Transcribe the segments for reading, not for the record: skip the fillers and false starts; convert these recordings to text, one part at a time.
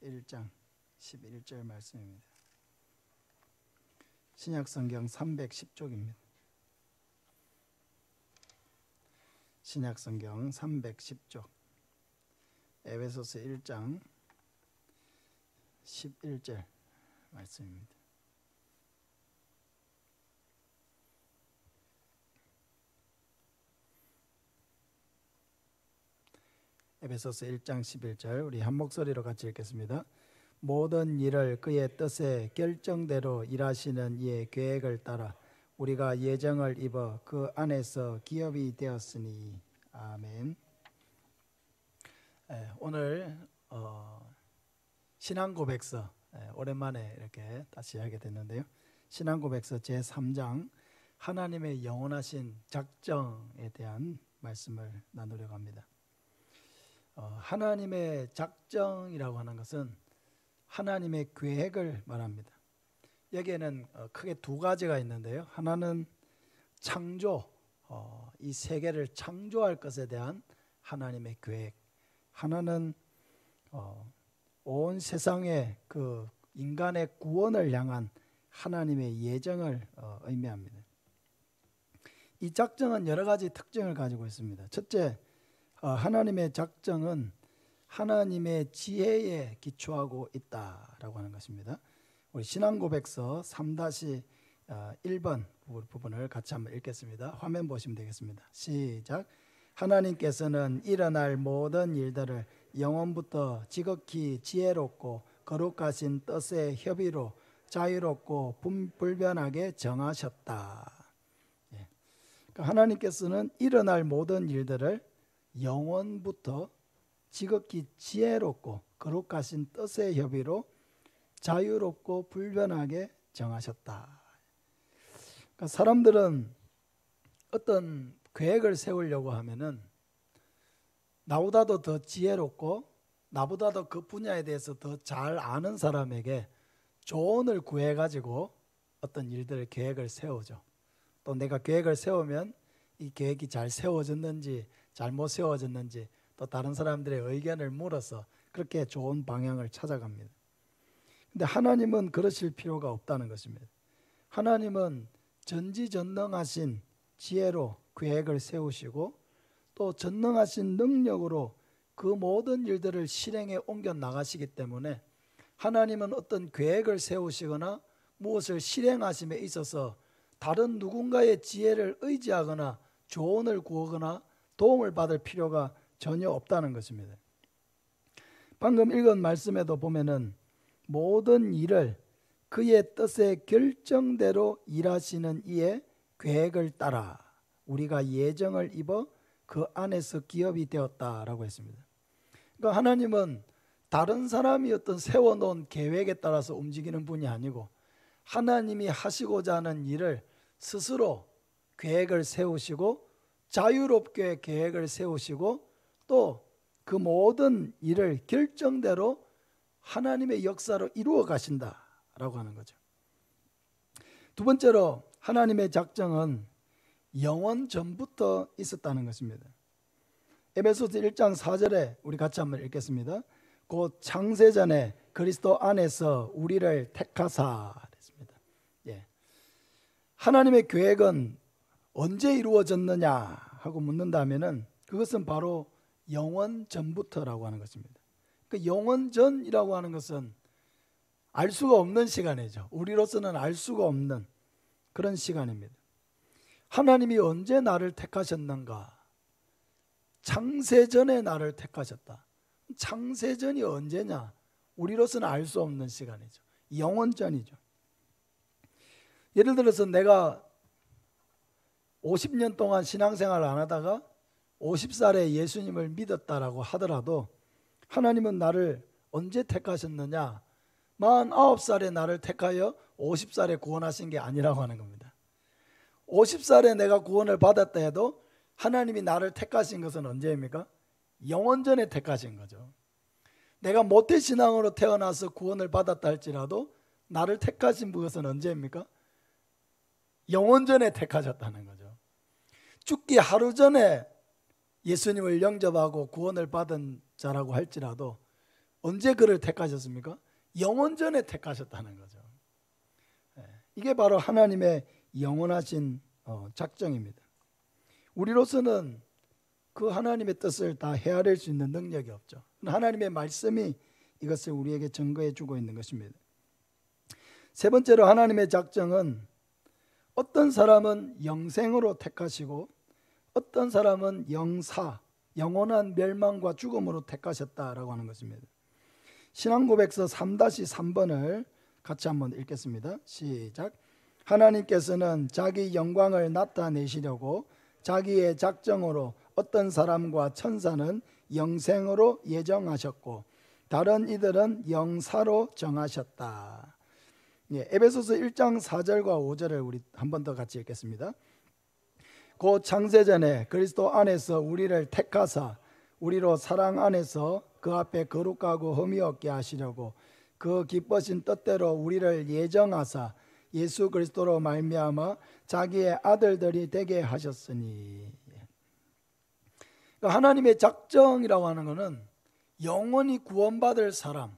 1장 11절 말씀입니다. 신약성경 310쪽입니다. 신약성경 310쪽 에베소서 1장 11절 말씀입니다. 에베소서 1장 11절 우리 한 목소리로 같이 읽겠습니다. 모든 일을 그의 뜻의 결정대로 일하시는 이의 계획을 따라 우리가 예정을 입어 그 안에서 기업이 되었으니. 아멘. 오늘 신앙고백서 오랜만에 이렇게 다시 하게 됐는데요. 신앙고백서 제3장 하나님의 영원하신 작정에 대한 말씀을 나누려고 합니다. 하나님의 작정이라고 하는 것은 하나님의 계획을 말합니다. 여기에는 크게 두 가지가 있는데요. 하나는 창조, 이 세계를 창조할 것에 대한 하나님의 계획. 하나는 온 세상의 그 인간의 구원을 향한 하나님의 예정을 의미합니다. 이 작정은 여러 가지 특징을 가지고 있습니다. 첫째, 하나님의 작정은 하나님의 지혜에 기초하고 있다라고 하는 것입니다. 우리 신앙고백서 3-1번 부분을 같이 한번 읽겠습니다. 화면 보시면 되겠습니다. 시작. 하나님께서는 일어날 모든 일들을 영원부터 지극히 지혜롭고 거룩하신 뜻의 협의로 자유롭고 불변하게 정하셨다. 그러니까 하나님께서는 일어날 모든 일들을 영원부터 지극히 지혜롭고 거룩하신 뜻의 협의로 자유롭고 불변하게 정하셨다. 그러니까 사람들은 어떤 계획을 세우려고 하면은 나보다도 더 지혜롭고 나보다도 그 분야에 대해서 더 잘 아는 사람에게 조언을 구해가지고 어떤 일들을 계획을 세우죠. 또 내가 계획을 세우면 이 계획이 잘 세워졌는지 잘못 세워졌는지 또 다른 사람들의 의견을 물어서 그렇게 좋은 방향을 찾아갑니다. 근데 하나님은 그러실 필요가 없다는 것입니다. 하나님은 전지전능하신 지혜로 계획을 세우시고 또 전능하신 능력으로 그 모든 일들을 실행에 옮겨 나가시기 때문에 하나님은 어떤 계획을 세우시거나 무엇을 실행하심에 있어서 다른 누군가의 지혜를 의지하거나 조언을 구하거나 도움을 받을 필요가 전혀 없다는 것입니다. 방금 읽은 말씀에도 보면은 모든 일을 그의 뜻의 결정대로 일하시는 이의 계획을 따라 우리가 예정을 입어 그 안에서 기업이 되었다라고 했습니다. 그러니까 하나님은 다른 사람이 어떤 세워놓은 계획에 따라서 움직이는 분이 아니고 하나님이 하시고자 하는 일을 스스로 계획을 세우시고 자유롭게 계획을 세우시고 또 그 모든 일을 결정대로 하나님의 역사로 이루어 가신다라고 하는 거죠. 두 번째로 하나님의 작정은 영원 전부터 있었다는 것입니다. 에베소서 1장 4절에 우리 같이 한번 읽겠습니다. 곧 창세전에 그리스도 안에서 우리를 택하사 됐습니다. 하나님의 계획은 언제 이루어졌느냐 하고 묻는다면은 그것은 바로 영원 전부터라고 하는 것입니다. 그 영원 전이라고 하는 것은 알 수가 없는 시간이죠. 우리로서는 알 수가 없는 그런 시간입니다. 하나님이 언제 나를 택하셨는가? 창세전에 나를 택하셨다. 창세전이 언제냐? 우리로서는 알 수 없는 시간이죠. 영원전이죠. 예를 들어서 내가 50년 동안 신앙생활을 안 하다가 50살에 예수님을 믿었다라고 하더라도 하나님은 나를 언제 택하셨느냐? 49살에 나를 택하여 50살에 구원하신 게 아니라고 하는 겁니다. 50살에 내가 구원을 받았다 해도 하나님이 나를 택하신 것은 언제입니까? 영원전에 택하신 거죠. 내가 모태신앙으로 태어나서 구원을 받았다 할지라도 나를 택하신 것은 언제입니까? 영원전에 택하셨다는 거죠. 죽기 하루 전에 예수님을 영접하고 구원을 받은 자라고 할지라도 언제 그를 택하셨습니까? 영원전에 택하셨다는 거죠. 이게 바로 하나님의 영원하신 작정입니다. 우리로서는 그 하나님의 뜻을 다 헤아릴 수 있는 능력이 없죠. 하나님의 말씀이 이것을 우리에게 증거해 주고 있는 것입니다. 세 번째로 하나님의 작정은 어떤 사람은 영생으로 택하시고 어떤 사람은 영원한 멸망과 죽음으로 택하셨다라고 하는 것입니다. 신앙고백서 3-3번을 같이 한번 읽겠습니다. 시작. 하나님께서는 자기 영광을 나타내시려고 자기의 작정으로 어떤 사람과 천사는 영생으로 예정하셨고 다른 이들은 영사로 정하셨다. 에베소서 1장 4절과 5절을 우리 한 번 더 같이 읽겠습니다. 곧 창세전에 그리스도 안에서 우리를 택하사 우리로 사랑 안에서 그 앞에 거룩하고 흠이 없게 하시려고 그 기쁘신 뜻대로 우리를 예정하사 예수 그리스도로 말미암아 자기의 아들들이 되게 하셨으니. 그러니까 하나님의 작정이라고 하는 것은 영원히 구원받을 사람,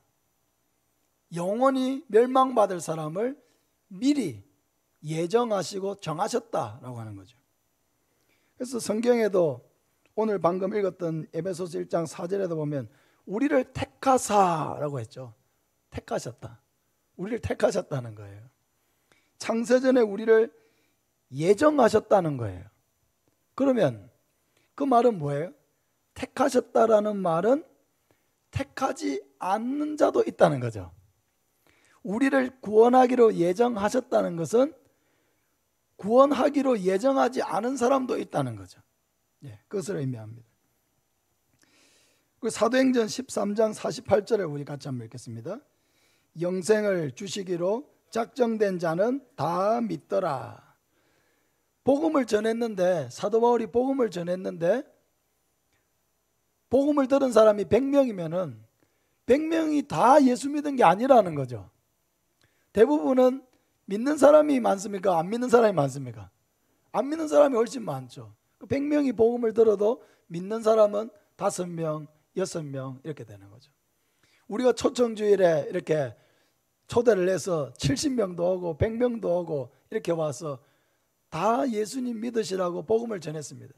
영원히 멸망받을 사람을 미리 예정하시고 정하셨다라고 하는 거죠. 그래서 성경에도 오늘 방금 읽었던 에베소서 1장 4절에도 보면 우리를 택하사라고 했죠. 택하셨다. 우리를 택하셨다는 거예요. 창세전에 우리를 예정하셨다는 거예요. 그러면 그 말은 뭐예요? 택하셨다라는 말은 택하지 않는 자도 있다는 거죠. 우리를 구원하기로 예정하셨다는 것은 구원하기로 예정하지 않은 사람도 있다는 거죠. 그것을 의미합니다. 사도행전 13장 48절을 우리 같이 한번 읽겠습니다. 영생을 주시기로 작정된 자는 다 믿더라. 복음을 전했는데, 사도 바울이 복음을 전했는데 복음을 들은 사람이 100명이면은 100명이 다 예수 믿은 게 아니라는 거죠. 대부분은 믿는 사람이 많습니까? 안 믿는 사람이 많습니까? 안 믿는 사람이 훨씬 많죠. 100명이 복음을 들어도 믿는 사람은 5명, 6명 이렇게 되는 거죠. 우리가 초청주일에 이렇게 초대를 해서 70명도 오고 100명도 오고 이렇게 와서 다 예수님 믿으시라고 복음을 전했습니다.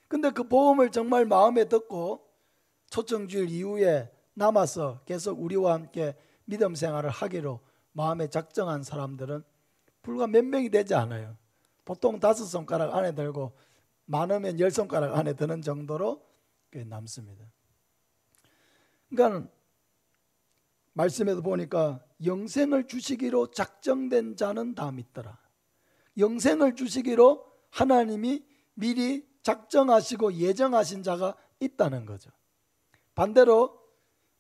근데 그 복음을 정말 마음에 듣고 초청주일 이후에 남아서 계속 우리와 함께 믿음 생활을 하기로 마음에 작정한 사람들은 불과 몇 명이 되지 않아요. 보통 5손가락 안에 들고 많으면 10손가락 안에 드는 정도로 남습니다. 그러니까 말씀에도 보니까 영생을 주시기로 작정된 자는 다 믿더라. 영생을 주시기로 하나님이 미리 작정하시고 예정하신 자가 있다는 거죠. 반대로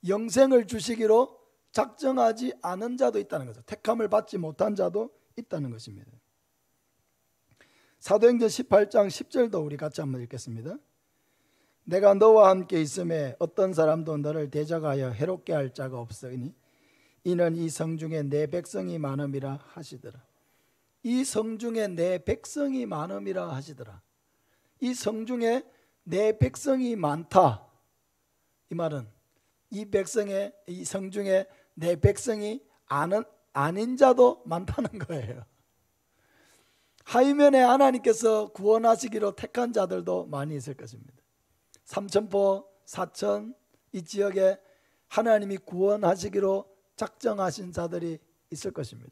영생을 주시기로 작정하지 않은 자도 있다는 거죠. 택함을 받지 못한 자도 있다는 것입니다. 사도행전 18장 10절도 우리 같이 한번 읽겠습니다. 내가 너와 함께 있음에 어떤 사람도 너를 대적하여 해롭게 할 자가 없으니 이는 이 성중에 내 백성이 많음이라 하시더라. 이 성중에 내 백성이 많음이라 하시더라. 이 성중에 내 백성이 많다. 이 말은 이 성중에 내 백성이 아닌 자도 많다는 거예요. 하이면에 하나님께서 구원하시기로 택한 자들도 많이 있을 것입니다. 삼천포, 사천 이 지역에 하나님이 구원하시기로 작정하신 자들이 있을 것입니다.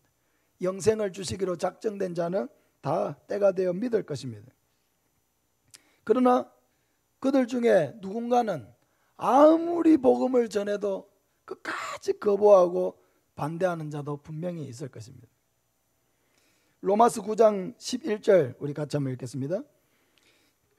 영생을 주시기로 작정된 자는 다 때가 되어 믿을 것입니다. 그러나 그들 중에 누군가는 아무리 복음을 전해도 끝까지 거부하고 반대하는 자도 분명히 있을 것입니다. 로마서 9장 11절 우리 같이 한번 읽겠습니다.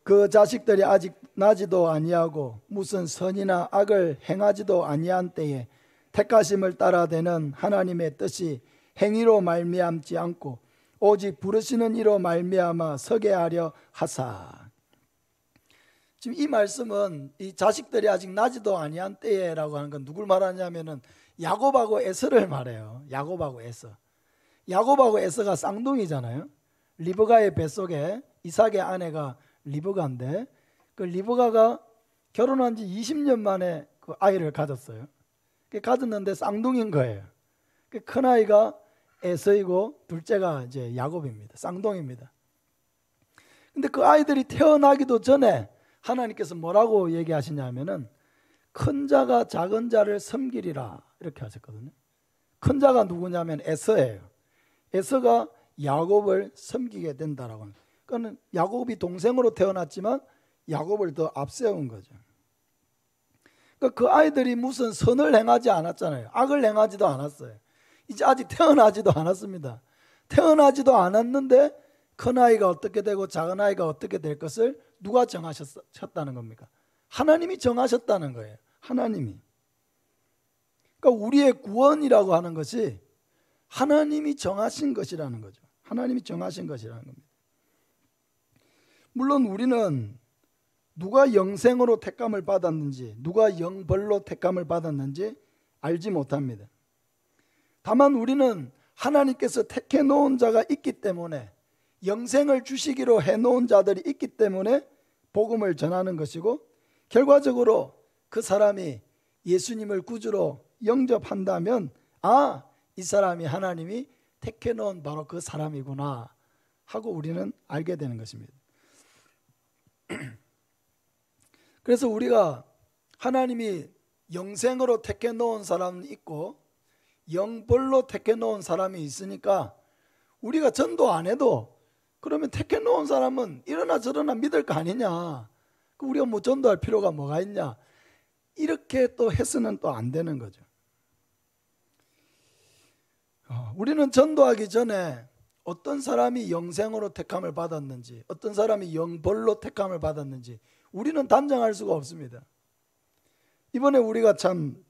그 자식들이 아직 나지도 아니하고 무슨 선이나 악을 행하지도 아니한 때에 택하심을 따라 되는 하나님의 뜻이 행위로 말미암지 않고 오직 부르시는 이로 말미암아 서게 하려 하사. 지금 이 말씀은 이 자식들이 아직 나지도 아니한 때라고 하는 건 누굴 말하냐면은 야곱하고 에서를 말해요. 야곱하고 에서. 야곱하고 에서가 쌍둥이잖아요. 리브가의 뱃속에 이삭의 아내가 리브가인데 그 리브가가 결혼한 지 20년 만에 그 아이를 가졌어요. 가졌는데 쌍둥이인 거예요. 큰 아이가 에서이고 둘째가 이제 야곱입니다. 쌍둥이입니다. 근데 그 아이들이 태어나기도 전에 하나님께서 뭐라고 얘기하시냐면은 큰 자가 작은 자를 섬기리라 이렇게 하셨거든요. 큰 자가 누구냐면 에서예요. 에서가 야곱을 섬기게 된다라고 합니다. 그러니까 야곱이 동생으로 태어났지만 야곱을 더 앞세운 거죠. 그러니까 그 아이들이 무슨 선을 행하지 않았잖아요. 악을 행하지도 않았어요. 이제 아직 태어나지도 않았습니다. 태어나지도 않았는데 큰 아이가 어떻게 되고 작은 아이가 어떻게 될 것을 누가 정하셨다는 겁니까? 하나님이 정하셨다는 거예요. 하나님이. 그러니까 우리의 구원이라고 하는 것이 하나님이 정하신 것이라는 거죠. 하나님이 정하신 것이라는 겁니다. 물론 우리는 누가 영생으로 택감을 받았는지, 누가 영벌로 택감을 받았는지 알지 못합니다. 다만 우리는 하나님께서 택해 놓은 자가 있기 때문에, 영생을 주시기로 해놓은 자들이 있기 때문에 복음을 전하는 것이고, 결과적으로 그 사람이 예수님을 구주로 영접한다면 이 사람이 하나님이 택해 놓은 바로 그 사람이구나 하고 우리는 알게 되는 것입니다. 그래서 우리가 하나님이 영생으로 택해 놓은 사람이 있고 영벌로 택해 놓은 사람이 있으니까 우리가 전도 안 해도 그러면 택해 놓은 사람은 이러나 저러나 믿을 거 아니냐, 우리가 뭐 전도할 필요가 뭐가 있냐, 이렇게 또 해서는 또 안 되는 거죠. 우리는 전도하기 전에 어떤 사람이 영생으로 택함을 받았는지, 어떤 사람이 영벌로 택함을 받았는지 우리는 단정할 수가 없습니다. 이번에 우리가 참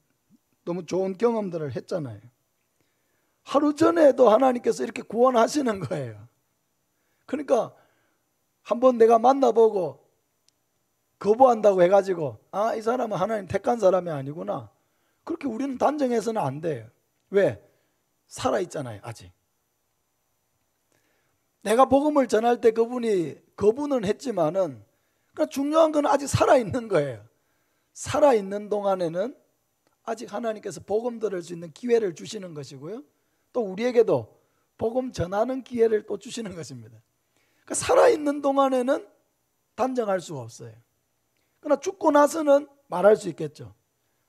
너무 좋은 경험들을 했잖아요. 하루 전에도 하나님께서 이렇게 구원하시는 거예요. 그러니까 한번 내가 만나보고 거부한다고 해가지고 이 사람은 하나님 택한 사람이 아니구나, 그렇게 우리는 단정해서는 안 돼요. 왜? 살아있잖아요. 아직 내가 복음을 전할 때 그분이 거부는 했지만은, 그러니까 중요한 건 아직 살아있는 거예요. 살아있는 동안에는 아직 하나님께서 복음 들을 수 있는 기회를 주시는 것이고요, 또 우리에게도 복음 전하는 기회를 또 주시는 것입니다. 그러니까 살아있는 동안에는 단정할 수가 없어요. 그러나 죽고 나서는 말할 수 있겠죠.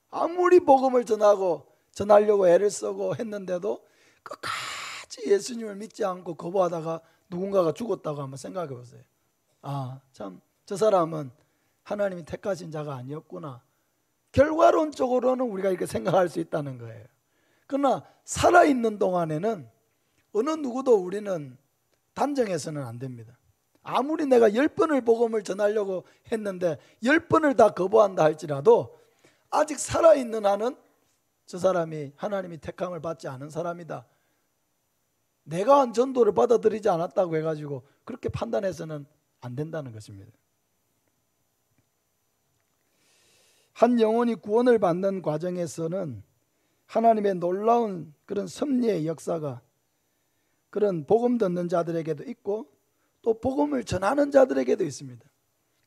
아무리 복음을 전하려고 애를 쓰고 했는데도 끝까지 예수님을 믿지 않고 거부하다가 누군가가 죽었다고 한번 생각해 보세요. 참 저 사람은 하나님이 택하신 자가 아니었구나. 결과론적으로는 우리가 이렇게 생각할 수 있다는 거예요. 그러나 살아있는 동안에는 어느 누구도 우리는 단정해서는 안 됩니다. 아무리 내가 10번을 복음을 전하려고 했는데 10번을 다 거부한다 할지라도 아직 살아있는 한은 저 사람이 하나님이 택함을 받지 않은 사람이다, 내가 한 전도를 받아들이지 않았다고 해가지고 그렇게 판단해서는 안 된다는 것입니다. 한 영혼이 구원을 받는 과정에서는 하나님의 놀라운 그런 섭리의 역사가 그런 복음 듣는 자들에게도 있고 또 복음을 전하는 자들에게도 있습니다.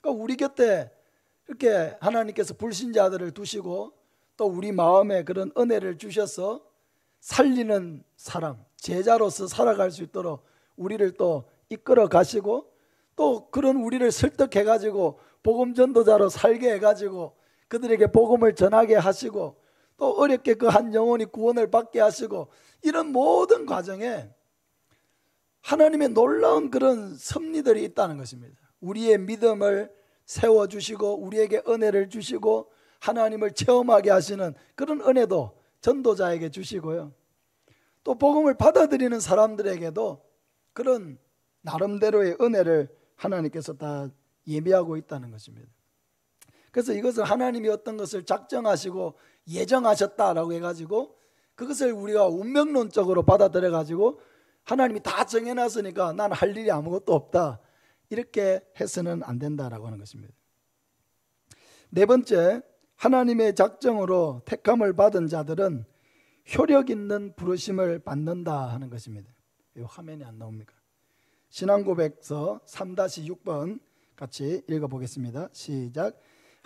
그러니까 우리 곁에 이렇게 하나님께서 불신자들을 두시고 또 우리 마음에 그런 은혜를 주셔서 살리는 사람, 제자로서 살아갈 수 있도록 우리를 또 이끌어 가시고, 또 그런 우리를 설득해 가지고 복음 전도자로 살게 해 가지고 그들에게 복음을 전하게 하시고, 또 어렵게 그 한 영혼이 구원을 받게 하시고, 이런 모든 과정에 하나님의 놀라운 그런 섭리들이 있다는 것입니다. 우리의 믿음을 세워주시고 우리에게 은혜를 주시고 하나님을 체험하게 하시는 그런 은혜도 전도자에게 주시고요, 또 복음을 받아들이는 사람들에게도 그런 나름대로의 은혜를 하나님께서 다 예비하고 있다는 것입니다. 그래서 이것을 하나님이 어떤 것을 작정하시고 예정하셨다라고 해가지고 그것을 우리가 운명론적으로 받아들여 가지고 하나님이 다 정해놨으니까 난 할 일이 아무것도 없다, 이렇게 해서는 안 된다라고 하는 것입니다. 네 번째, 하나님의 작정으로 택함을 받은 자들은 효력 있는 부르심을 받는다 하는 것입니다. 이 화면이 안 나옵니까? 신앙고백서 3-6번 같이 읽어보겠습니다. 시작.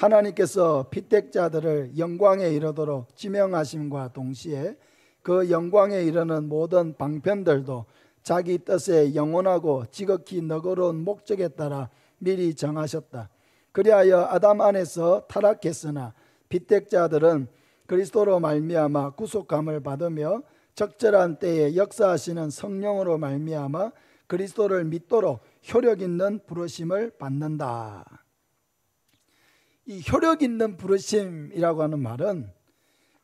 하나님께서 피택자들을 영광에 이르도록 지명하심과 동시에 그 영광에 이르는 모든 방편들도 자기 뜻에 영원하고 지극히 너그러운 목적에 따라 미리 정하셨다. 그리하여 아담 안에서 타락했으나 피택자들은 그리스도로 말미암아 구속함을 받으며 적절한 때에 역사하시는 성령으로 말미암아 그리스도를 믿도록 효력 있는 부르심을 받는다. 이 효력 있는 부르심이라고 하는 말은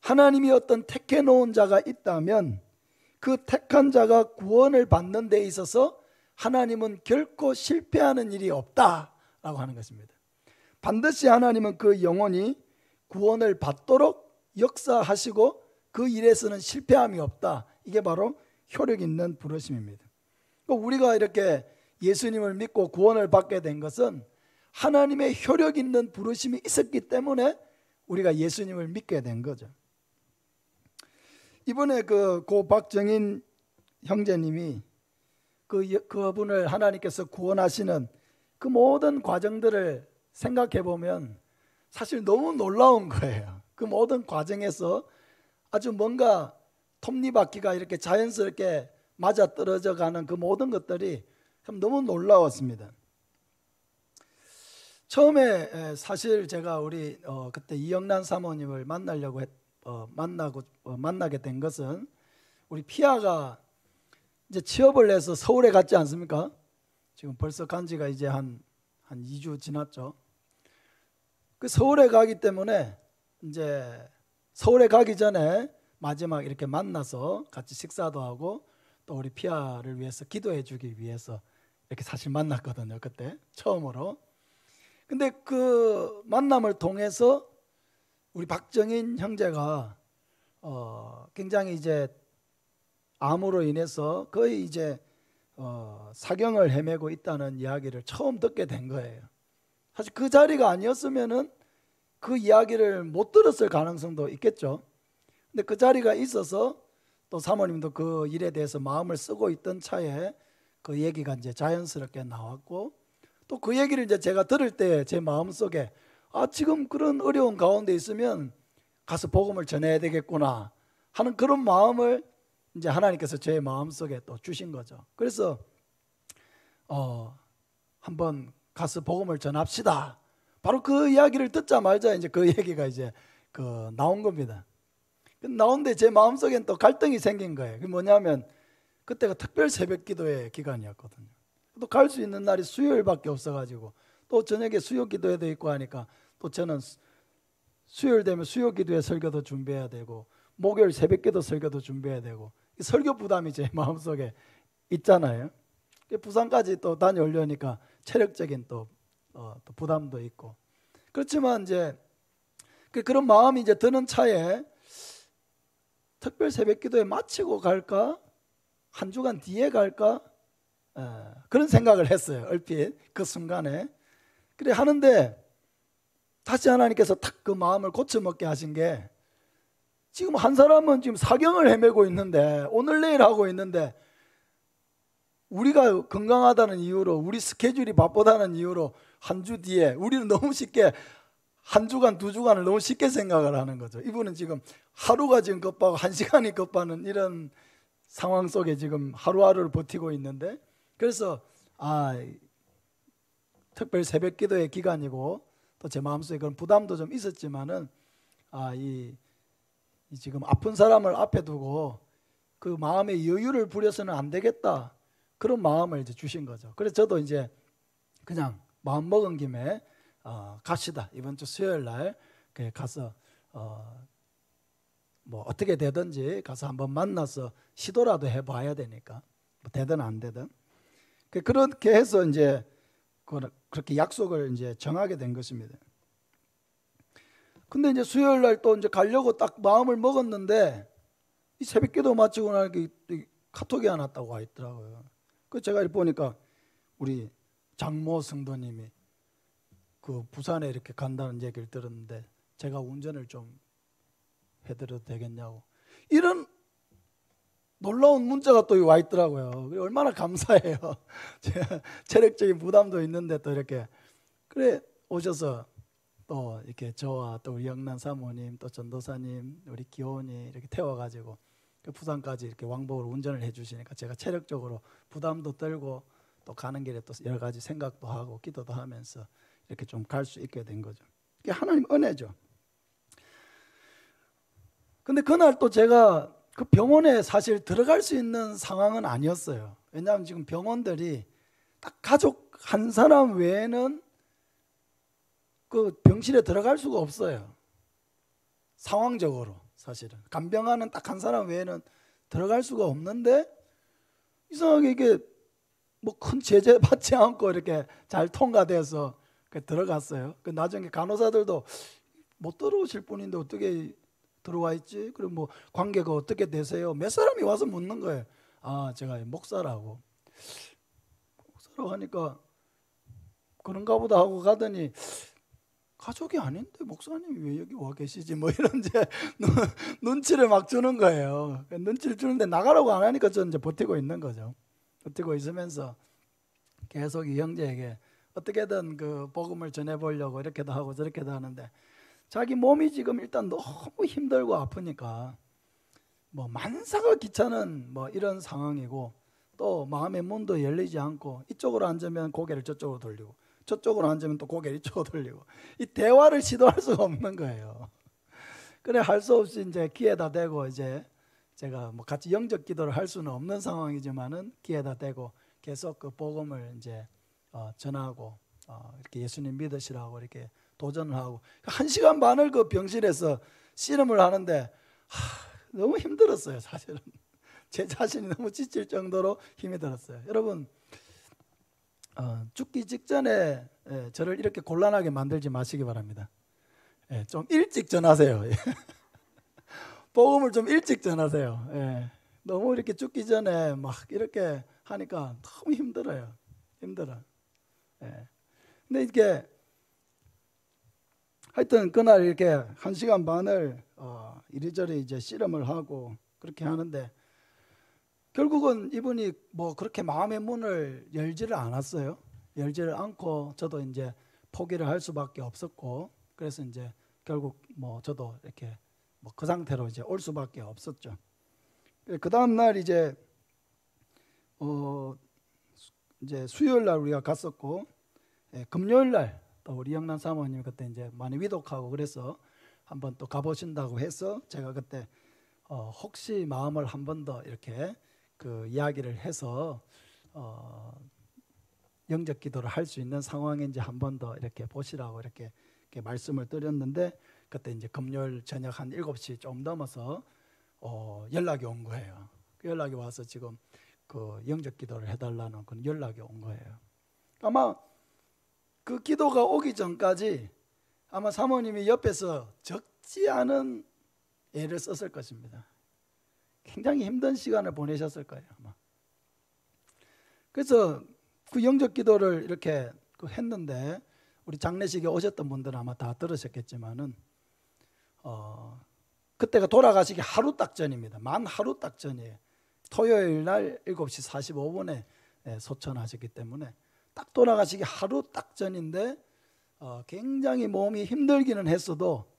하나님이 어떤 택해 놓은 자가 있다면 그 택한 자가 구원을 받는 데 있어서 하나님은 결코 실패하는 일이 없다라고 하는 것입니다. 반드시 하나님은 그 영혼이 구원을 받도록 역사하시고 그 일에서는 실패함이 없다. 이게 바로 효력 있는 부르심입니다. 우리가 이렇게 예수님을 믿고 구원을 받게 된 것은 하나님의 효력 있는 부르심이 있었기 때문에 우리가 예수님을 믿게 된 거죠. 이번에 고 박정인 형제님이 그분을 하나님께서 구원하시는 그 모든 과정들을 생각해 보면 사실 너무 놀라운 거예요. 그 모든 과정에서 아주 뭔가 톱니바퀴가 이렇게 자연스럽게 맞아떨어져 가는 그 모든 것들이 참 너무 놀라웠습니다. 처음에 사실 제가 우리 그때 이영란 사모님을 만나게 된 것은 우리 피아가 이제 취업을 해서 서울에 갔지 않습니까? 지금 벌써 간 지가 이제 한 2주 지났죠. 그 서울에 가기 때문에 이제 서울에 가기 전에 마지막 이렇게 만나서 같이 식사도 하고 또 우리 피아를 위해서 기도해 주기 위해서 이렇게 사실 만났거든요. 그때 처음으로. 근데 그 만남을 통해서 우리 박정인 형제가 굉장히 이제 암으로 인해서 거의 이제 사경을 헤매고 있다는 이야기를 처음 듣게 된 거예요. 사실 그 자리가 아니었으면은 그 이야기를 못 들었을 가능성도 있겠죠. 근데 그 자리가 있어서 또 사모님도 그 일에 대해서 마음을 쓰고 있던 차에 그 얘기가 이제 자연스럽게 나왔고 또 그 얘기를 이제 제가 들을 때 제 마음속에 지금 그런 어려운 가운데 있으면 가서 복음을 전해야 되겠구나 하는 그런 마음을 이제 하나님께서 제 마음속에 또 주신 거죠. 그래서 한번 가서 복음을 전합시다. 바로 그 이야기를 듣자마자 이제 그 얘기가 이제 나온 겁니다. 나온데 제 마음속엔 또 갈등이 생긴 거예요. 그게 뭐냐면 그때가 특별 새벽 기도의 기간이었거든요. 또 갈 수 있는 날이 수요일밖에 없어가지고 또 저녁에 수요 기도회도 있고 하니까 또 저는 수요일 되면 수요 기도회 설교도 준비해야 되고 목요일 새벽 기도 설교도 준비해야 되고 설교 부담이 제 마음속에 있잖아요. 부산까지 또 다녀오려니까 체력적인 또 부담도 있고 그렇지만 이제 그런 마음이 이제 드는 차에 특별 새벽 기도회 마치고 갈까? 한 주간 뒤에 갈까? 그런 생각을 했어요. 얼핏 그 순간에. 그래 하는데 다시 하나님께서 탁 그 마음을 고쳐먹게 하신 게 지금 한 사람은 지금 사경을 헤매고 있는데 오늘 내일 하고 있는데 우리가 건강하다는 이유로 우리 스케줄이 바쁘다는 이유로 한 주 뒤에 우리는 너무 쉽게 한 주간 두 주간을 너무 쉽게 생각을 하는 거죠. 이분은 지금 하루가 지금 급하고 한 시간이 급하는 이런 상황 속에 지금 하루하루를 버티고 있는데 그래서 특별 새벽 기도의 기간이고 또 제 마음속에 그런 부담도 좀 있었지만은 이 지금 아픈 사람을 앞에 두고 그 마음의 여유를 부려서는 안 되겠다 그런 마음을 이제 주신 거죠. 그래서 저도 이제 그냥 마음 먹은 김에 갑시다. 이번 주 수요일 날 가서 뭐 어떻게 되든지 가서 한번 만나서 시도라도 해봐야 되니까 뭐 되든 안 되든 그렇게 해서 이제 그렇게 약속을 이제 정하게 된 것입니다. 근데 이제 수요일 날 또 이제 가려고 딱 마음을 먹었는데 이 새벽기도 마치고 나니까 카톡이 하나 왔다고 와 있더라고요. 그 제가 보니까 우리 장모 성도님이 그 부산에 이렇게 간다는 얘기를 들었는데 제가 운전을 좀 해드려도 되겠냐고 이런 놀라운 문자가 또 와 있더라고요. 얼마나 감사해요. 체력적인 부담도 있는데 또 이렇게 그래 오셔서 또 이렇게 저와 또 우리 영란 사모님 또 전도사님 우리 기혼이 이렇게 태워가지고 그 부산까지 이렇게 왕복으로 운전을 해주시니까 제가 체력적으로 부담도 떨고 또 가는 길에 또 여러 가지 생각도 하고 기도도 하면서 이렇게 좀 갈 수 있게 된 거죠. 그게 하나님 은혜죠. 근데 그날 또 제가 그 병원에 사실 들어갈 수 있는 상황은 아니었어요. 왜냐하면 지금 병원들이 딱 가족 한 사람 외에는 그 병실에 들어갈 수가 없어요. 상황적으로 사실은 간병하는 딱 한 사람 외에는 들어갈 수가 없는데 이상하게 이게 뭐 큰 제재 받지 않고 이렇게 잘 통과돼서 들어갔어요. 그 나중에 간호사들도 못 들어오실 분인데 어떻게 들어와 있지? 그럼 뭐 관계가 어떻게 되세요? 몇 사람이 와서 묻는 거예요. 아, 제가 목사라고 하니까 그런가 보다 하고 가더니 가족이 아닌데 목사님이 왜 여기 와 계시지? 뭐 이런 이제 눈치를 막 주는 거예요. 눈치를 주는데 나가라고 안 하니까 저는 이제 버티고 있는 거죠. 버티고 있으면서 계속 이 형제에게 어떻게든 그 복음을 전해보려고 이렇게도 하고 저렇게도 하는데 자기 몸이 지금 일단 너무 힘들고 아프니까 뭐 만사가 귀찮은 뭐 이런 상황이고 또 마음의 문도 열리지 않고 이쪽으로 앉으면 고개를 저쪽으로 돌리고 저쪽으로 앉으면 또 고개를 이쪽으로 돌리고 이 대화를 시도할 수가 없는 거예요. 그래 할 수 없이 이제 귀에다 대고 이제 제가 뭐 같이 영적 기도를 할 수는 없는 상황이지만은 귀에다 대고 계속 그 복음을 이제 전하고 이렇게 예수님 믿으시라고 이렇게 도전을 하고 1시간 반을 그 병실에서 씨름을 하는데 너무 힘들었어요. 사실은 제 자신이 너무 지칠 정도로 힘이 들었어요. 여러분 죽기 직전에 저를 이렇게 곤란하게 만들지 마시기 바랍니다. 좀 일찍 전하세요. 복음을 좀 일찍 전하세요. 너무 이렇게 죽기 전에 막 이렇게 하니까 너무 힘들어요. 힘들어. 근데 이게 하여튼 그날 이렇게 1시간 반을 이리저리 이제 씨름을 하고 그렇게 하는데 결국은 이분이 뭐 그렇게 마음의 문을 열지를 않았어요. 열지를 않고 저도 이제 포기를 할 수밖에 없었고 그래서 이제 결국 뭐 저도 이렇게 뭐 그 상태로 이제 올 수밖에 없었죠. 그 다음 날 이제 이제 수요일 날 우리가 갔었고 금요일 날 또 우리 영남 사모님 그때 이제 많이 위독하고 그래서 한번 또 가보신다고 해서 제가 그때 혹시 마음을 한 번 더 이렇게 그 이야기를 해서 영적 기도를 할 수 있는 상황인지 한 번 더 이렇게 보시라고 이렇게 말씀을 드렸는데 그때 이제 금요일 저녁 한 7시 좀 넘어서 연락이 온 거예요. 그 연락이 와서 지금 그 영적 기도를 해달라는 그런 연락이 온 거예요. 아마 그 기도가 오기 전까지 아마 사모님이 옆에서 적지 않은 애를 썼을 것입니다. 굉장히 힘든 시간을 보내셨을 거예요. 아마. 그래서 그 영적 기도를 이렇게 했는데 우리 장례식에 오셨던 분들은 아마 다 들으셨겠지만은 그때가 돌아가시기 하루 딱 전입니다. 만 하루 딱 전이에요. 토요일 날 7시 45분에 소천하셨기 때문에 딱 돌아가시기 하루 딱 전인데 굉장히 몸이 힘들기는 했어도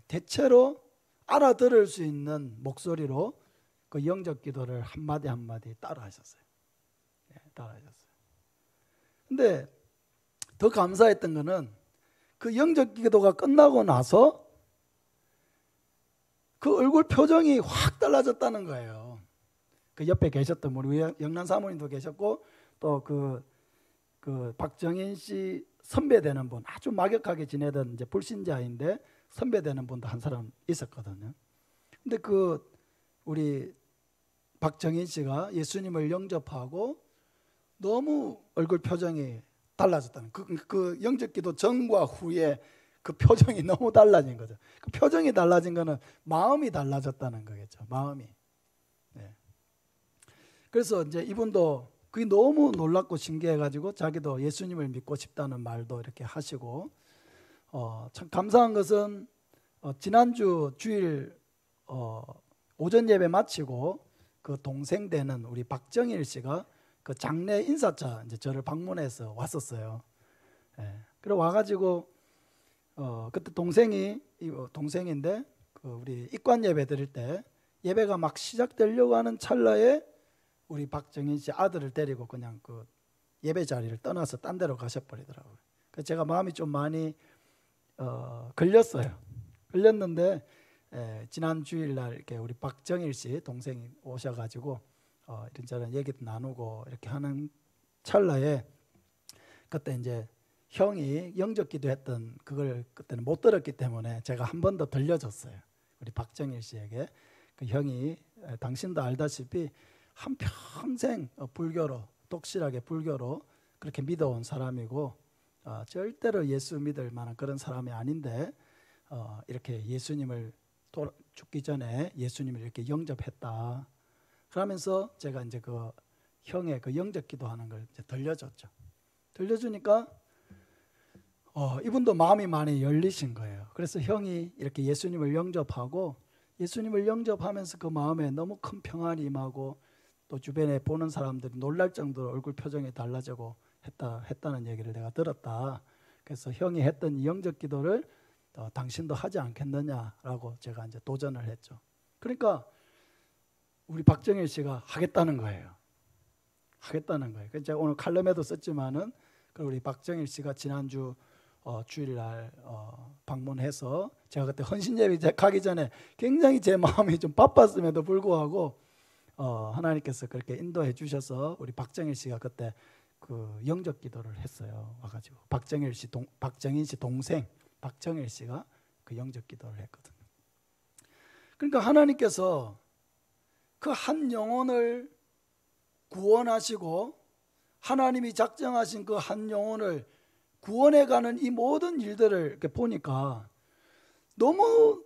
대체로 알아들을 수 있는 목소리로 그 영적 기도를 한마디 한마디 따라하셨어요. 따라하셨어요. 근데 더 감사했던 거는 그 영적 기도가 끝나고 나서 그 얼굴 표정이 확 달라졌다는 거예요. 그 옆에 계셨던 우리 영남 사모님도 계셨고 또 그 박정인 씨 선배되는 분 아주 막역하게 지내던 이제 불신자인데 선배되는 분도 한 사람 있었거든요. 근데 그 우리 박정인 씨가 예수님을 영접하고 너무 얼굴 표정이 달라졌다는 그 영접기도 전과 후에 그 표정이 너무 달라진 거죠. 그 표정이 달라진 거는 마음이 달라졌다는 거겠죠. 마음이. 네. 그래서 이제 이분도 그게 너무 놀랍고 신기해가지고 자기도 예수님을 믿고 싶다는 말도 이렇게 하시고 참 감사한 것은 지난주 주일 오전 예배 마치고 그 동생 되는 우리 박정일 씨가 그 장례 인사차 이제 저를 방문해서 왔었어요. 예. 그래 와가지고 그때 동생인데 우리 입관 예배 드릴 때 예배가 막 시작되려고 하는 찰나에 우리 박정인 씨 아들을 데리고 그냥 그 예배 자리를 떠나서 딴 데로 가셔버리더라고요. 그래서 제가 마음이 좀 많이 걸렸어요. 걸렸는데 지난 주일날 이렇게 우리 박정일 씨 동생이 오셔가지고 이런저런 얘기도 나누고 이렇게 하는 찰나에 그때 이제 형이 영접기도 했던 그걸 그때는 못 들었기 때문에 제가 한 번 더 들려줬어요. 우리 박정일 씨에게. 그 형이 당신도 알다시피 한평생 불교로 독실하게 불교로 그렇게 믿어온 사람이고 절대로 예수 믿을 만한 그런 사람이 아닌데 이렇게 예수님을 죽기 전에 예수님을 이렇게 영접했다. 그러면서 제가 이제 그 형의 그 영접 기도하는 걸 이제 들려줬죠. 들려주니까 이분도 마음이 많이 열리신 거예요. 그래서 형이 이렇게 예수님을 영접하고 예수님을 영접하면서 그 마음에 너무 큰 평안이 임하고 또 주변에 보는 사람들이 놀랄 정도로 얼굴 표정이 달라지고 했다는 얘기를 내가 들었다. 그래서 형이 했던 이 영접 기도를 당신도 하지 않겠느냐라고 제가 이제 도전을 했죠. 그러니까 우리 박정일 씨가 하겠다는 거예요. 하겠다는 거예요. 그래서 제가 오늘 칼럼에도 썼지만은 우리 박정일 씨가 지난주 주일날 방문해서 제가 그때 헌신예배 가기 전에 굉장히 제 마음이 좀 바빴음에도 불구하고 하나님께서 그렇게 인도해 주셔서 우리 박정일 씨가 그때 그 영접 기도를 했어요. 와가지고 박정인 씨 동생 박정일 씨가 그 영접 기도를 했거든요. 그러니까 하나님께서 그 한 영혼을 구원하시고 하나님이 작정하신 그 한 영혼을 구원해가는 이 모든 일들을 이렇게 보니까 너무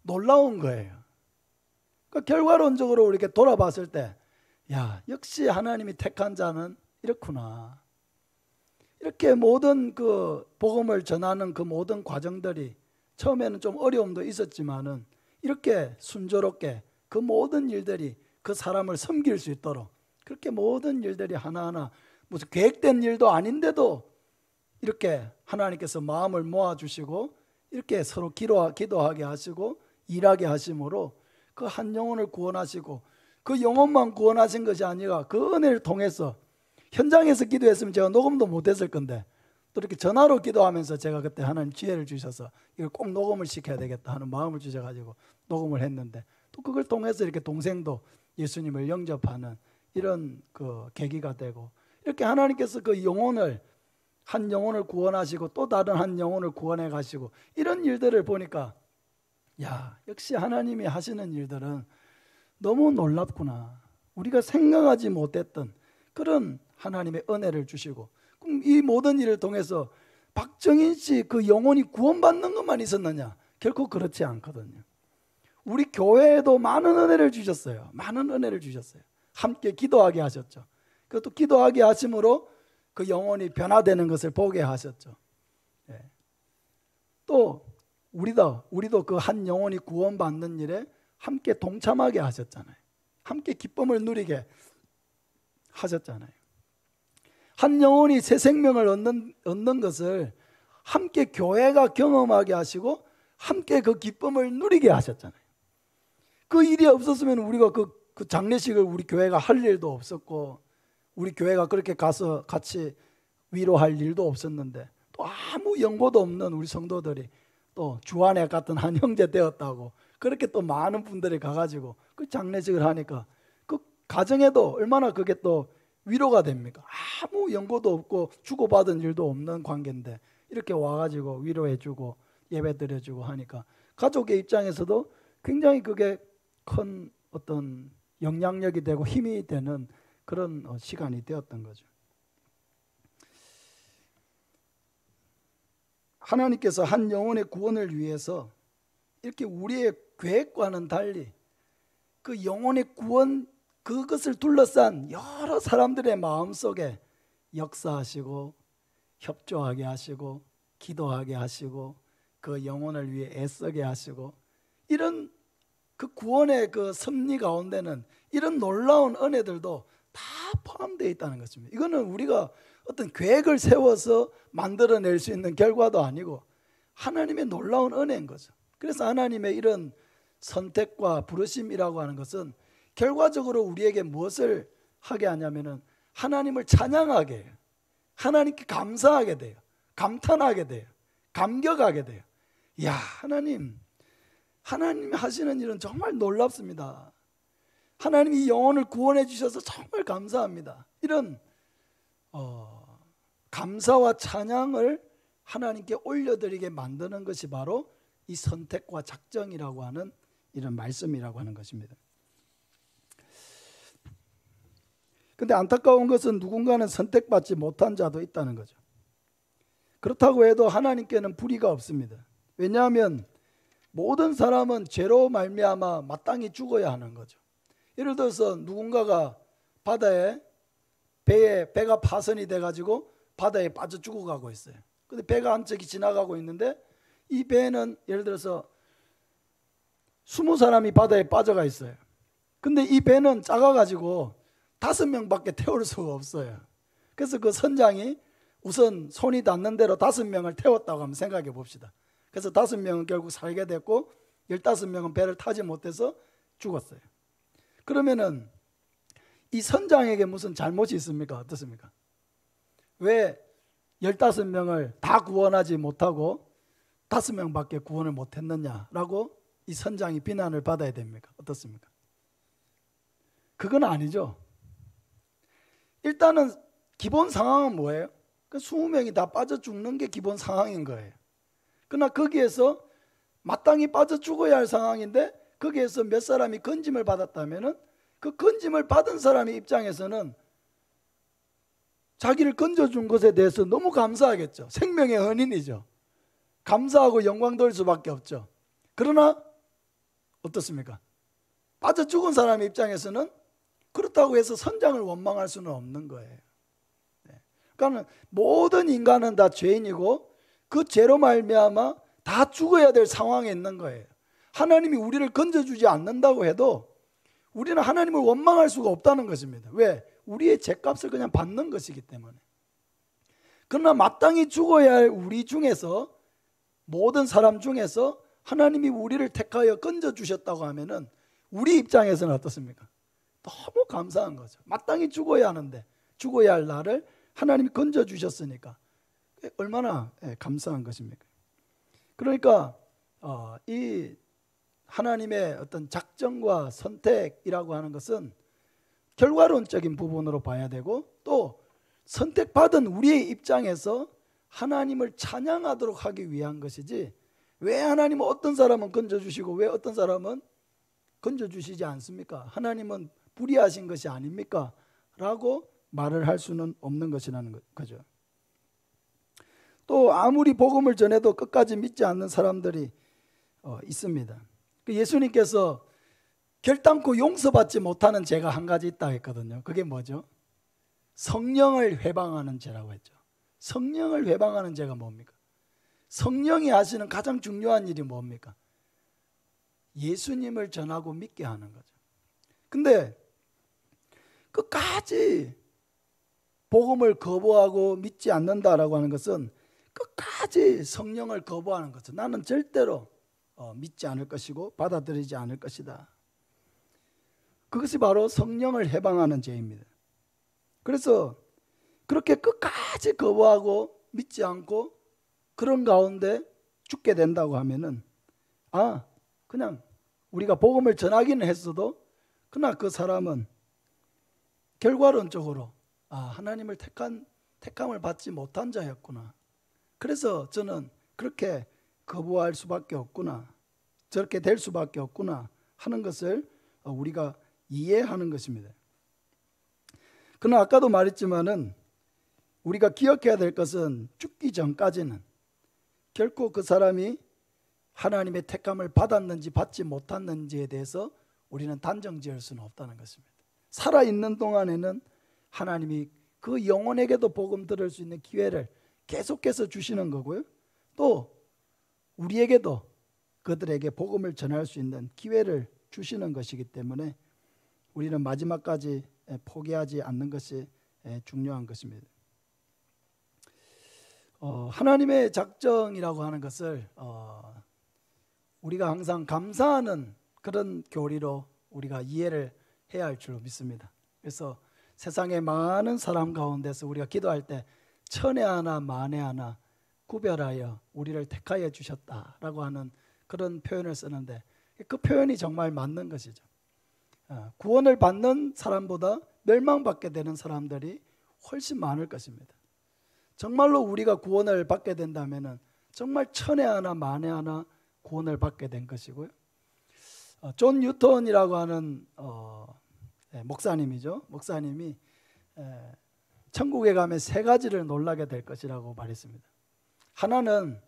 놀라운 거예요. 그러니까 결과론적으로 이렇게 돌아봤을 때, 야, 역시 하나님이 택한 자는 이렇구나. 이렇게 모든 그 복음을 전하는 그 모든 과정들이 처음에는 좀 어려움도 있었지만은 이렇게 순조롭게 그 모든 일들이 그 사람을 섬길 수 있도록 그렇게 모든 일들이 하나하나 무슨 계획된 일도 아닌데도 이렇게 하나님께서 마음을 모아주시고 이렇게 서로 기도하게 하시고 일하게 하심으로 그 한 영혼을 구원하시고 그 영혼만 구원하신 것이 아니라 그 은혜를 통해서 현장에서 기도했으면 제가 녹음도 못했을 건데 또 이렇게 전화로 기도하면서 제가 그때 하나님 지혜를 주셔서 이걸 꼭 녹음을 시켜야 되겠다 하는 마음을 주셔가지고 녹음을 했는데 또 그걸 통해서 이렇게 동생도 예수님을 영접하는 이런 그 계기가 되고 이렇게 하나님께서 그 영혼을 한 영혼을 구원하시고 또 다른 한 영혼을 구원해 가시고 이런 일들을 보니까 야, 역시 하나님이 하시는 일들은 너무 놀랍구나. 우리가 생각하지 못했던 그런 하나님의 은혜를 주시고 그럼 이 모든 일을 통해서 박정인 씨 그 영혼이 구원받는 것만 있었느냐? 결코 그렇지 않거든요. 우리 교회에도 많은 은혜를 주셨어요. 많은 은혜를 주셨어요. 함께 기도하게 하셨죠. 그것도 기도하게 하심으로 그 영혼이 변화되는 것을 보게 하셨죠. 예. 또 우리도 그 한 영혼이 구원받는 일에 함께 동참하게 하셨잖아요. 함께 기쁨을 누리게 하셨잖아요. 한 영혼이 새 생명을 얻는 것을 함께 교회가 경험하게 하시고 함께 그 기쁨을 누리게 하셨잖아요. 그 일이 없었으면 우리가 그 장례식을 우리 교회가 할 일도 없었고 우리 교회가 그렇게 가서 같이 위로할 일도 없었는데 또 아무 연고도 없는 우리 성도들이 또 주안에 같은 한 형제 되었다고 그렇게 또 많은 분들이 가가지고 그 장례식을 하니까 그 가정에도 얼마나 그게 또 위로가 됩니까? 아무 연고도 없고 주고받은 일도 없는 관계인데 이렇게 와가지고 위로해주고 예배 드려주고 하니까 가족의 입장에서도 굉장히 그게 큰 어떤 영향력이 되고 힘이 되는 그런 시간이 되었던 거죠. 하나님께서 한 영혼의 구원을 위해서 이렇게 우리의 계획과는 달리 그 영혼의 구원 그것을 둘러싼 여러 사람들의 마음속에 역사하시고 협조하게 하시고 기도하게 하시고 그 영혼을 위해 애쓰게 하시고 이런 그 구원의 그 섭리 가운데는 이런 놀라운 은혜들도 다 포함되어 있다는 것입니다. 이거는 우리가 어떤 계획을 세워서 만들어낼 수 있는 결과도 아니고 하나님의 놀라운 은혜인 거죠. 그래서 하나님의 이런 선택과 부르심이라고 하는 것은 결과적으로 우리에게 무엇을 하게 하냐면은 하나님을 찬양하게 해요. 하나님께 감사하게 돼요. 감탄하게 돼요. 감격하게 돼요. 이야, 하나님 하시는 일은 정말 놀랍습니다. 하나님이 영혼을 구원해 주셔서 정말 감사합니다. 이런 감사와 찬양을 하나님께 올려드리게 만드는 것이 바로 이 선택과 작정이라고 하는 이런 말씀이라고 하는 것입니다. 근데 안타까운 것은 누군가는 선택받지 못한 자도 있다는 거죠. 그렇다고 해도 하나님께는 불의가 없습니다. 왜냐하면 모든 사람은 죄로 말미암아 마땅히 죽어야 하는 거죠. 예를 들어서 누군가가 바다에 배가 파손이 돼가지고 바다에 빠져 죽어가고 있어요. 근데 배가 한 척이 지나가고 있는데 이 배는 예를 들어서 20사람이 바다에 빠져가 있어요. 근데 이 배는 작아가지고 5명밖에 태울 수가 없어요. 그래서 그 선장이 우선 손이 닿는 대로 5명을 태웠다고 한번 생각해 봅시다. 그래서 5명은 결국 살게 됐고 15명은 배를 타지 못해서 죽었어요. 그러면은 이 선장에게 무슨 잘못이 있습니까? 어떻습니까? 왜 15명을 다 구원하지 못하고 5명밖에 구원을 못했느냐라고 이 선장이 비난을 받아야 됩니까? 어떻습니까? 그건 아니죠. 일단은 기본 상황은 뭐예요? 그 20명이 다 빠져 죽는 게 기본 상황인 거예요. 그러나 거기에서 마땅히 빠져 죽어야 할 상황인데 거기에서 몇 사람이 건짐을 받았다면은 그 건짐을 받은 사람의 입장에서는 자기를 건져준 것에 대해서 너무 감사하겠죠. 생명의 은인이죠. 감사하고 영광 돌릴 수밖에 없죠. 그러나 어떻습니까? 빠져 죽은 사람의 입장에서는 그렇다고 해서 선장을 원망할 수는 없는 거예요. 그러니까 모든 인간은 다 죄인이고 그 죄로 말미암아 다 죽어야 될 상황에 있는 거예요. 하나님이 우리를 건져주지 않는다고 해도 우리는 하나님을 원망할 수가 없다는 것입니다. 왜? 우리의 죄값을 그냥 받는 것이기 때문에. 그러나 마땅히 죽어야 할 우리 중에서, 모든 사람 중에서 하나님이 우리를 택하여 건져주셨다고 하면은 우리 입장에서는 어떻습니까? 너무 감사한 거죠. 마땅히 죽어야 하는데, 죽어야 할 나를 하나님이 건져주셨으니까 얼마나 감사한 것입니까? 그러니까 이 하나님의 어떤 작정과 선택이라고 하는 것은 결과론적인 부분으로 봐야 되고, 또 선택받은 우리의 입장에서 하나님을 찬양하도록 하기 위한 것이지, 왜 하나님은 어떤 사람은 건져주시고 왜 어떤 사람은 건져주시지 않습니까? 하나님은 불의하신 것이 아닙니까? 라고 말을 할 수는 없는 것이라는 거죠. 또 아무리 복음을 전해도 끝까지 믿지 않는 사람들이 있습니다. 예수님께서 결단코 용서받지 못하는 죄가 한 가지 있다 했거든요. 그게 뭐죠? 성령을 회방하는 죄라고 했죠. 성령을 회방하는 죄가 뭡니까? 성령이 하시는 가장 중요한 일이 뭡니까? 예수님을 전하고 믿게 하는 거죠. 근데 끝까지 복음을 거부하고 믿지 않는다라고 하는 것은 끝까지 성령을 거부하는 거죠. 나는 절대로 믿지 않을 것이고 받아들이지 않을 것이다. 그것이 바로 성령을 해방하는 죄입니다. 그래서 그렇게 끝까지 거부하고 믿지 않고 그런 가운데 죽게 된다고 하면은 그냥 우리가 복음을 전하기는 했어도 그러나 그 사람은 결과론적으로 하나님을 택함을 받지 못한 자였구나. 그래서 저는 그렇게 거부할 수밖에 없구나, 저렇게 될 수밖에 없구나 하는 것을 우리가 이해하는 것입니다. 그러나 아까도 말했지만은 우리가 기억해야 될 것은 죽기 전까지는 결코 그 사람이 하나님의 택함을 받았는지 받지 못했는지에 대해서 우리는 단정 지을 수는 없다는 것입니다. 살아있는 동안에는 하나님이 그 영혼에게도 복음 들을 수 있는 기회를 계속해서 주시는 거고요. 또 우리에게도 그들에게 복음을 전할 수 있는 기회를 주시는 것이기 때문에 우리는 마지막까지 포기하지 않는 것이 중요한 것입니다. 하나님의 작정이라고 하는 것을 우리가 항상 감사하는 그런 교리로 우리가 이해를 해야 할 줄로 믿습니다. 그래서 세상의 많은 사람 가운데서 우리가 기도할 때 천에 하나 만에 하나 구별하여 우리를 택하여 주셨다라고 하는 그런 표현을 쓰는데, 그 표현이 정말 맞는 것이죠. 구원을 받는 사람보다 멸망받게 되는 사람들이 훨씬 많을 것입니다. 정말로 우리가 구원을 받게 된다면 정말 천에 하나 만에 하나 구원을 받게 된 것이고요. 존 뉴턴이라고 하는 목사님이죠. 목사님이 천국에 가면 세 가지를 놀라게 될 것이라고 말했습니다. 하나는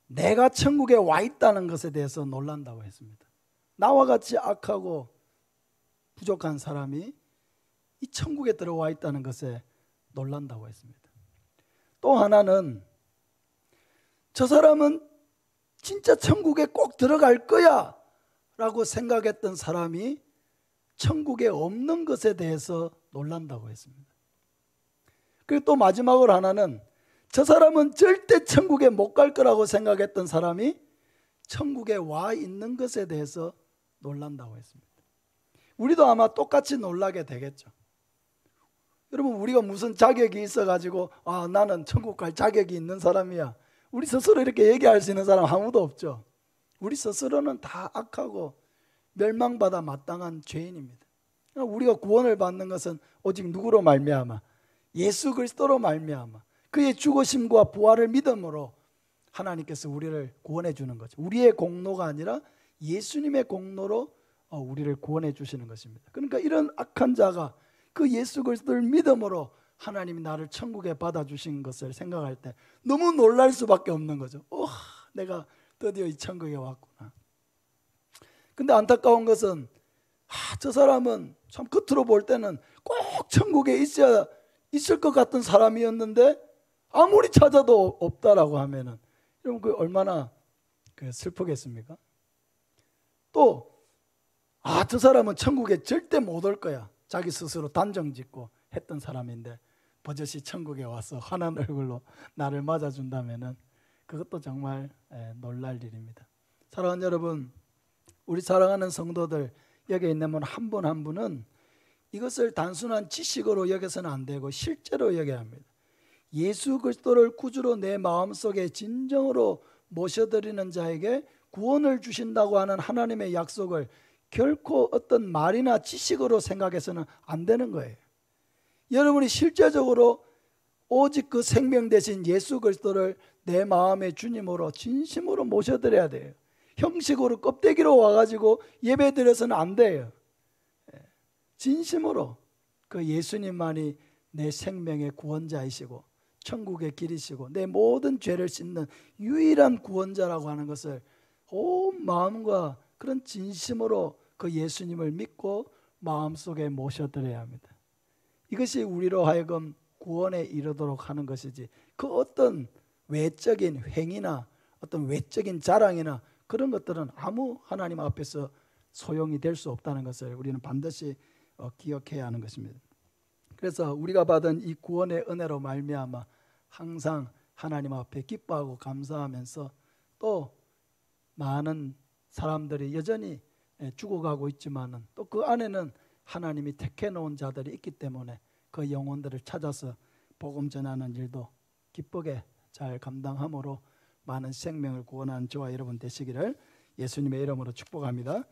내가 천국에 와 있다는 것에 대해서 놀란다고 했습니다. 나와 같이 악하고 부족한 사람이 이 천국에 들어와 있다는 것에 놀란다고 했습니다. 또 하나는 저 사람은 진짜 천국에 꼭 들어갈 거야 라고 생각했던 사람이 천국에 없는 것에 대해서 놀란다고 했습니다. 그리고 또 마지막으로 하나는 저 사람은 절대 천국에 못 갈 거라고 생각했던 사람이 천국에 와 있는 것에 대해서 놀란다고 했습니다. 우리도 아마 똑같이 놀라게 되겠죠. 여러분, 우리가 무슨 자격이 있어가지고 나는 천국 갈 자격이 있는 사람이야, 우리 스스로 이렇게 얘기할 수 있는 사람 아무도 없죠. 우리 스스로는 다 악하고 멸망받아 마땅한 죄인입니다. 우리가 구원을 받는 것은 오직 누구로 말미암아? 예수 그리스도로 말미암아 그의 죽으심과 부활을 믿음으로 하나님께서 우리를 구원해 주는 거죠. 우리의 공로가 아니라 예수님의 공로로 우리를 구원해 주시는 것입니다. 그러니까 이런 악한 자가 그 예수 그리스도를 믿음으로 하나님이 나를 천국에 받아주신 것을 생각할 때 너무 놀랄 수밖에 없는 거죠. 내가 드디어 이 천국에 왔구나. 근데 안타까운 것은 저 사람은 참 겉으로 볼 때는 꼭 천국에 있을 것 같은 사람이었는데 아무리 찾아도 없다라고 하면은 여러분, 그 얼마나 슬프겠습니까? 또 저 사람은 천국에 절대 못 올 거야, 자기 스스로 단정 짓고 했던 사람인데 버젓이 천국에 와서 환한 얼굴로 나를 맞아준다면은 그것도 정말 놀랄 일입니다. 사랑하는 여러분, 우리 사랑하는 성도들, 여기 있는 분 한 분 한 분은 이것을 단순한 지식으로 여겨서는 안 되고 실제로 여겨야 합니다. 예수 그리스도를 구주로 내 마음속에 진정으로 모셔드리는 자에게 구원을 주신다고 하는 하나님의 약속을 결코 어떤 말이나 지식으로 생각해서는 안 되는 거예요. 여러분이 실제적으로 오직 그 생명 대신 예수 그리스도를 내 마음의 주님으로 진심으로 모셔드려야 돼요. 형식으로 껍데기로 와가지고 예배드려서는 안 돼요. 진심으로 그 예수님만이 내 생명의 구원자이시고 천국의 길이시고 내 모든 죄를 씻는 유일한 구원자라고 하는 것을 온 마음과 그런 진심으로 그 예수님을 믿고 마음속에 모셔드려야 합니다. 이것이 우리로 하여금 구원에 이르도록 하는 것이지, 그 어떤 외적인 행위나 어떤 외적인 자랑이나 그런 것들은 아무 하나님 앞에서 소용이 될 수 없다는 것을 우리는 반드시 기억해야 하는 것입니다. 그래서 우리가 받은 이 구원의 은혜로 말미암아 항상 하나님 앞에 기뻐하고 감사하면서 또 많은 사람들이 여전히 죽어가고 있지만은 또 그 안에는 하나님이 택해 놓은 자들이 있기 때문에 그 영혼들을 찾아서 복음 전하는 일도 기쁘게 잘 감당함으로 많은 생명을 구원하는 저와 여러분 되시기를 예수님의 이름으로 축복합니다.